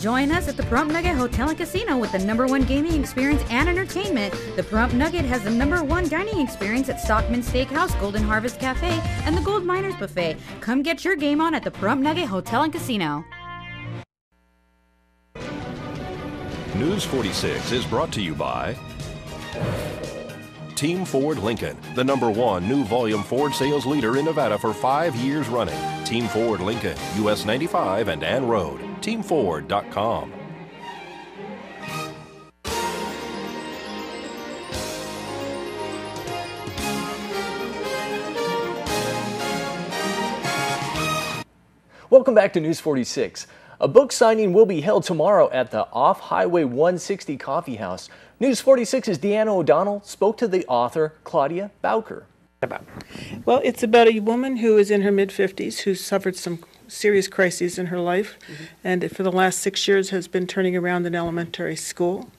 Join us at the Pahrump Nugget Hotel and Casino with the #1 gaming experience and entertainment. The Pahrump Nugget has the #1 dining experience at Stockman Steakhouse, Golden Harvest Cafe, and the Gold Miners Buffet. Come get your game on at the Pahrump Nugget Hotel and Casino. News 46 is brought to you by Team Ford Lincoln, the #1 new volume Ford sales leader in Nevada for 5 years running. Team Ford Lincoln, US 95 and Ann Road. TeamFord.com. Welcome back to News 46. A book signing will be held tomorrow at the Off Highway 160 Coffee House. News 46's Deanna O'Donnell spoke to the author, Claudia Bowker. Well, it's about a woman who is in her mid-50s who suffered some serious crises in her life, and for the last 6 years has been turning around an elementary school.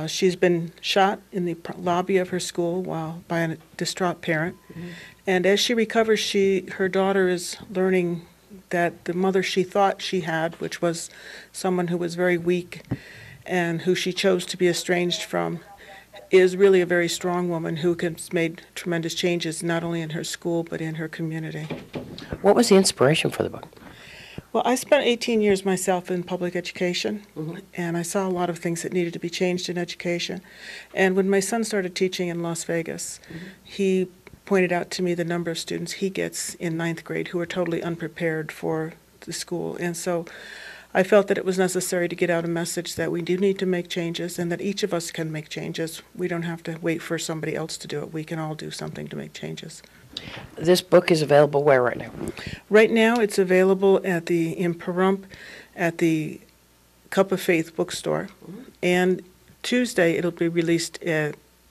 She's been shot in the lobby of her school by a distraught parent, and as she recovers, her daughter is learning that the mother she thought she had, which was someone who was very weak and who she chose to be estranged from, is really a very strong woman who has made tremendous changes not only in her school but in her community. What was the inspiration for the book? Well, I spent 18 years myself in public education, and I saw a lot of things that needed to be changed in education. And when my son started teaching in Las Vegas, he pointed out to me the number of students he gets in 9th grade who are totally unprepared for the school. And so I felt that it was necessary to get out a message that we do need to make changes and that each of us can make changes. We don't have to wait for somebody else to do it. We can all do something to make changes. This book is available where right now? Right now it's available in Pahrump at the Cup of Faith bookstore. And Tuesday it'll be released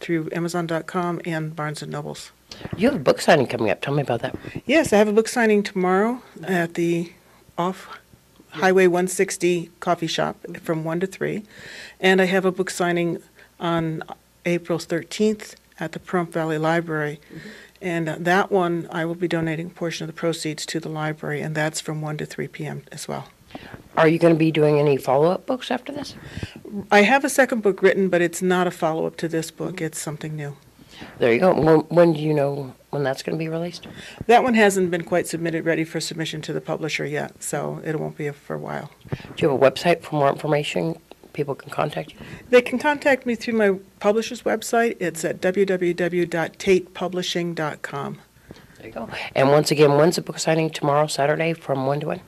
through Amazon.com and Barnes & Nobles. You have a book signing coming up. Tell me about that. Yes, I have a book signing tomorrow at the Off Highway 160 coffee shop from 1 to 3. And I have a book signing on April 13th at the Pahrump Valley Library. And that one, I will be donating a portion of the proceeds to the library, and that's from 1 to 3 p.m. as well. Are you going to be doing any follow-up books after this? I have a second book written, but it's not a follow-up to this book. It's something new. There you go. When do you know when that's going to be released? That one hasn't been quite submitted, ready for submission to the publisher yet, so it won't be for a while. Do you have a website for more information? People can contact you? They can contact me through my publisher's website. It's at www.tatepublishing.com. There you go. And once again, when's the book signing? Tomorrow, Saturday, from 1 to when?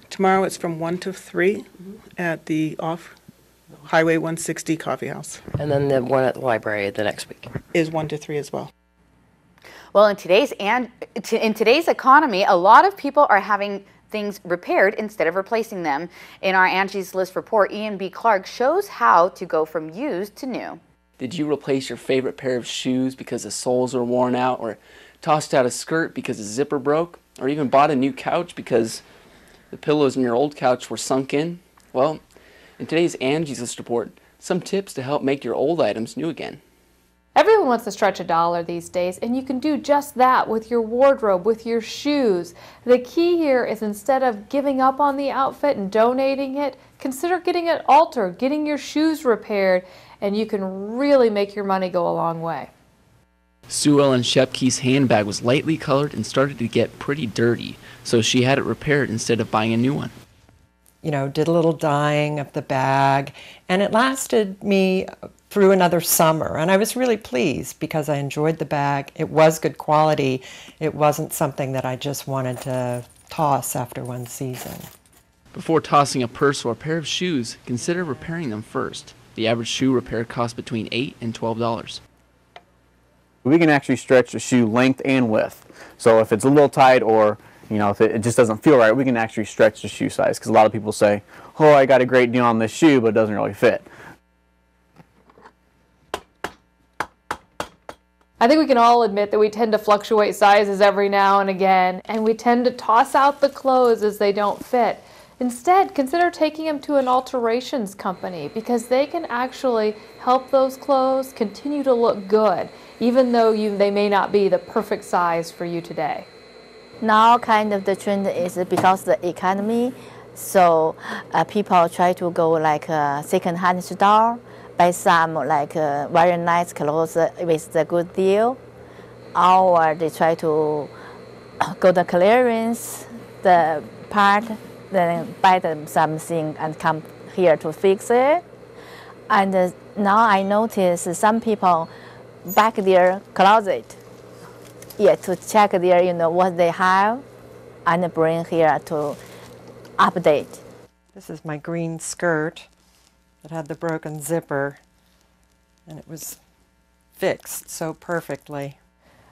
Tomorrow it's from 1 to 3 at the Off Highway 160 Coffee House. And then the one at the library the next week? Is 1 to 3 as well. Well, in today's economy, a lot of people are having things repaired instead of replacing them. In our Angie's List report, Ian B. Clark shows how to go from used to new. Did you replace your favorite pair of shoes because the soles are worn out, or tossed out a skirt because the zipper broke, or even bought a new couch because the pillows in your old couch were sunk in? Well, in today's Angie's List report, some tips to help make your old items new again. Everyone wants to stretch $1 these days, and you can do just that with your wardrobe, with your shoes. The key here is instead of giving up on the outfit and donating it, consider getting it altered, getting your shoes repaired, and you can really make your money go a long way. Sue Ellen Shepke's handbag was lightly colored and started to get pretty dirty, so she had it repaired instead of buying a new one. You know, did a little dyeing of the bag, and it lasted me through another summer, and I was really pleased because I enjoyed the bag. It was good quality. It wasn't something that I just wanted to toss after one season. Before tossing a purse or a pair of shoes, consider repairing them first. The average shoe repair costs between $8 and $12. We can actually stretch the shoe length and width. So if it's a little tight, or if it just doesn't feel right, we can actually stretch the shoe size, because a lot of people say, oh, I got a great deal on this shoe, but it doesn't really fit. I think we can all admit that we tend to fluctuate sizes every now and again, and we tend to toss out the clothes as they don't fit. Instead, consider taking them to an alterations company, because they can actually help those clothes continue to look good, even though they may not be the perfect size for you today. Now kind of the trend is because the economy, So people try to go like a second-hand store, buy some like very nice clothes with the good deal, or they try to go to clearance the part, then buy them something and come here to fix it. And now I notice some people back their closet, to check their, what they have, and bring here to update. This is my green skirt that had the broken zipper, and it was fixed so perfectly.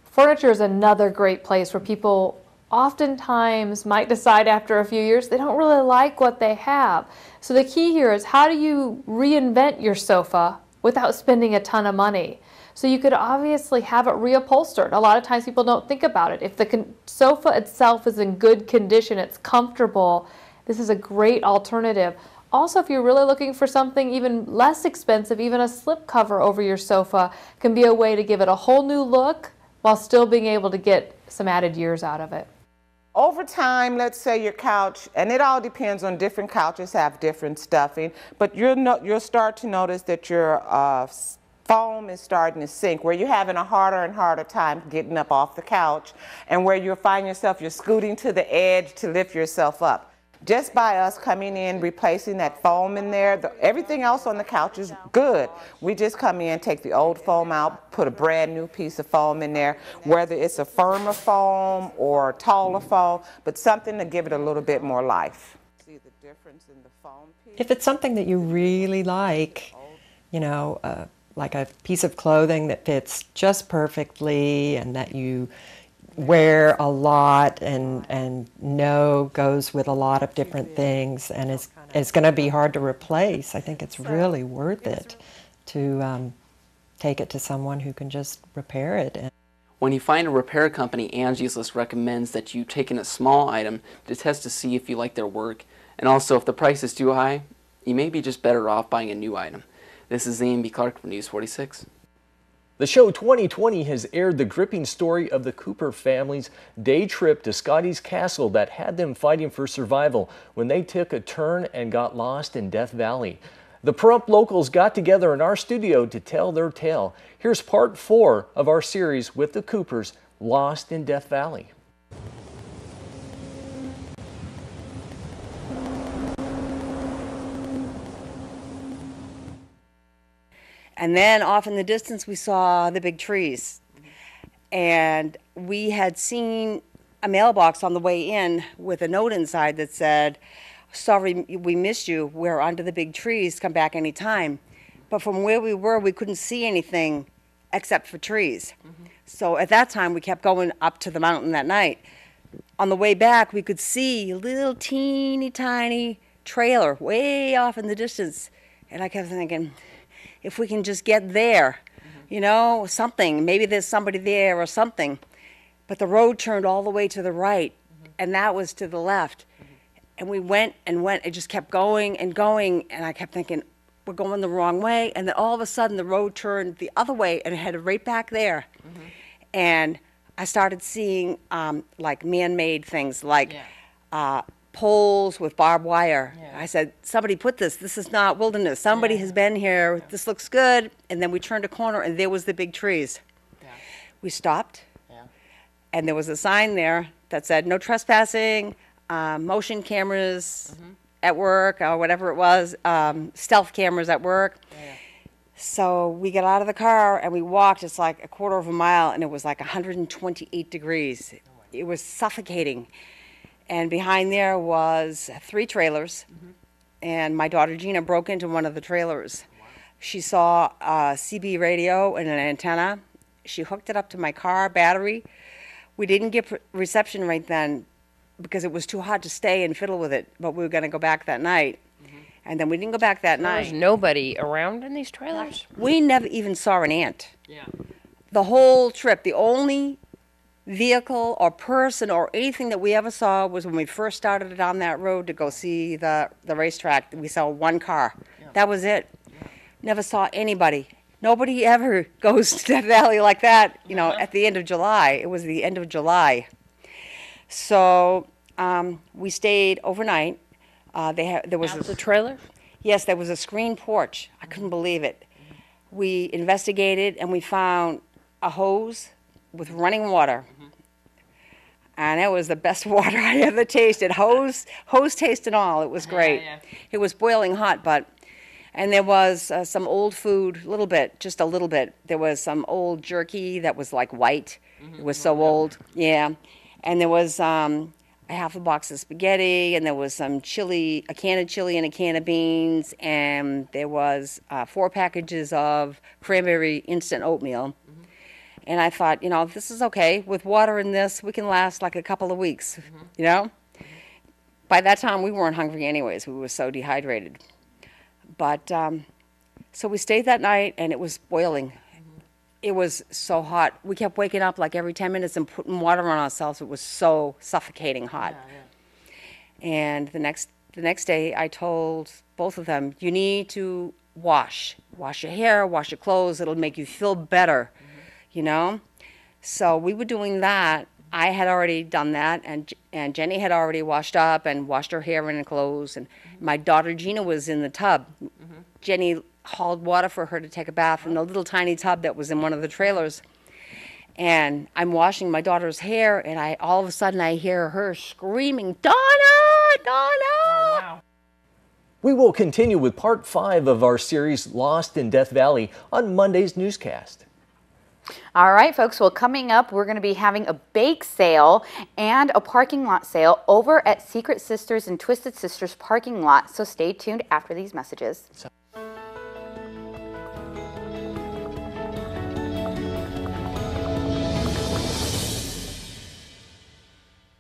Furniture is another great place where people oftentimes might decide after a few years they don't really like what they have. So the key here is, how do you reinvent your sofa without spending a ton of money? So you could obviously have it reupholstered. A lot of times people don't think about it. If the sofa itself is in good condition, it's comfortable, this is a great alternative. Also, if you're really looking for something even less expensive, even a slip cover over your sofa can be a way to give it a whole new look while still being able to get some added years out of it. Over time, let's say your couch, and it all depends on different couches have different stuffing, but you'll start to notice that your foam is starting to sink, where you're having a harder and harder time getting up off the couch, and where you'll find yourself, you're scooting to the edge to lift yourself up. Just by us coming in, replacing that foam in there, everything else on the couch is good. We just come in, take the old foam out, put a brand new piece of foam in there, whether it's a firmer foam or taller foam, but something to give it a little bit more life. See the difference in the foam piece? If it's something that you really like, like a piece of clothing that fits just perfectly and that you wear a lot and know goes with a lot of different things and is going to be hard to replace, I think it's really worth it to take it to someone who can just repair it. When you find a repair company, Angie's List recommends that you take in a small item to test to see if you like their work. And also, if the price is too high, you may be just better off buying a new item. This is Ian B. Clark from News 46. The show 2020 has aired the gripping story of the Cooper family's day trip to Scotty's Castle that had them fighting for survival when they took a turn and got lost in Death Valley. The Pahrump locals got together in our studio to tell their tale. Here's part 4 of our series with the Coopers, Lost in Death Valley. And then off in the distance, we saw the big trees. And we had seen a mailbox on the way in with a note inside that said, "Sorry, we missed you. We're under the big trees. Come back anytime." But from where we were, we couldn't see anything except for trees. So at that time, we kept going up to the mountain that night. On the way back, we could see a little teeny tiny trailer way off in the distance. And I kept thinking, if we can just get there, something, maybe there's somebody there or something. But the road turned all the way to the right, and that was to the left. And we went and went, it just kept going, and I kept thinking, we're going the wrong way. And then all of a sudden, the road turned the other way and it headed right back there. And I started seeing like man-made things, like poles with barbed wire. I said, somebody put this. This is not wilderness. Somebody has been here. This looks good. And then we turned a corner, and there was the big trees. We stopped, and there was a sign there that said, "No trespassing, motion cameras at work," or whatever it was, stealth cameras at work. So we got out of the car, and we walked. It's like a quarter of a mile, and it was like 128 degrees. It was suffocating. And behind there was 3 trailers, and my daughter Gina broke into one of the trailers. She saw a CB radio and an antenna. She hooked it up to my car battery. We didn't get reception right then because it was too hot to stay and fiddle with it, but we were going to go back that night. And then we didn't go back that night. There was nobody around in these trailers? We never even saw an ant. The whole trip, the only vehicle or person or anything that we ever saw was when we first started down that road to go see the racetrack. We saw one car. That was it. Never saw anybody. Nobody ever goes to Death Valley like that, at the end of July. It was the end of July. So we stayed overnight. There was the trailer? Yes, there was a screen porch. I couldn't believe it. We investigated and we found a hose with running water. And it was the best water I ever tasted. Hose taste and all. It was great. It was boiling hot, and there was some old food, just a little bit. There was some old jerky that was like white. It was so old. Yeah. And there was a half a box of spaghetti, and there was some chili, a can of chili and a can of beans, and there was 4 packages of cranberry instant oatmeal. And I thought, you know, this is okay. With water in this, we can last like a couple of weeks, you know? By that time, we weren't hungry anyways. We were so dehydrated. But, so we stayed that night, and it was boiling. It was so hot. We kept waking up like every 10 minutes and putting water on ourselves. It was so suffocating hot. And the next day, I told both of them, you need to wash your hair, wash your clothes. It'll make you feel better, you know? So we were doing that. I had already done that, and Jenny had already washed up and washed her hair and clothes, and my daughter Gina was in the tub. Jenny hauled water for her to take a bath in the little tiny tub that was in one of the trailers. And I'm washing my daughter's hair, and all of a sudden I hear her screaming, Donna! Donna! Oh, wow. We will continue with part 5 of our series Lost in Death Valley on Monday's newscast. All right, folks, well, coming up, we're going to be having a bake sale and a parking lot sale over at Secret Sisters and Twisted Sisters parking lot. So stay tuned after these messages.